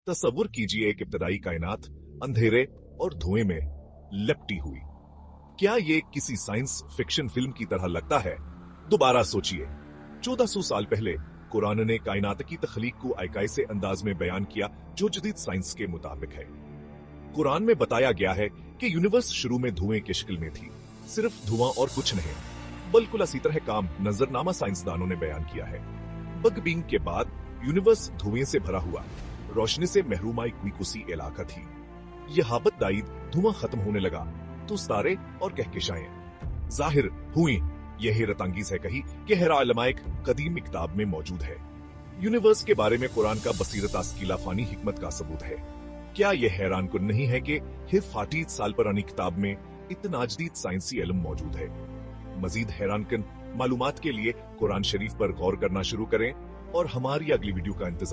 तस्वुर कीजिए एक इब्तदाई कायनात अंधेरे और धुएं में लिपटी हुई। क्या ये किसी साइंस फिक्शन फिल्म की तरह लगता है? दोबारा सोचिए। 1400 साल पहले कुरान ने कायनात की तख्लीक को ऐसे अंदाज में बयान किया जो जदीद साइंस के मुताबिक है। कुरान में बताया गया है कि यूनिवर्स शुरू में धुएं की शक्ल में थी, सिर्फ धुआं और कुछ नहीं। बिल्कुल इसी तरह काम नजरनामा साइंसदानों ने बयान किया है। बिग बैंग के बाद यूनिवर्स धुएं से भरा हुआ, रोशनी से महरूम एक कुसी इलाका थी। यह हाबत दाईद धुआं खत्म होने लगा तो सितारे और कहकशाएं जाहिर हुई। यह हैरतअंगेज है कही कि हरा अलमाइक कदीम किताब में मौजूद है। यूनिवर्स के बारे में कुरान का बसीरत आस्कीला फानी हिकमत का सबूत है। क्या यह हैरान कुन नहीं है कि 40 साल पुरानी किताब में इतना जदीद साइंसी इल्म मौजूद है। मजीद हैरान कुन मालूमात के लिए कुरान शरीफ पर गौर करना शुरू करें और हमारी अगली वीडियो का इंतजार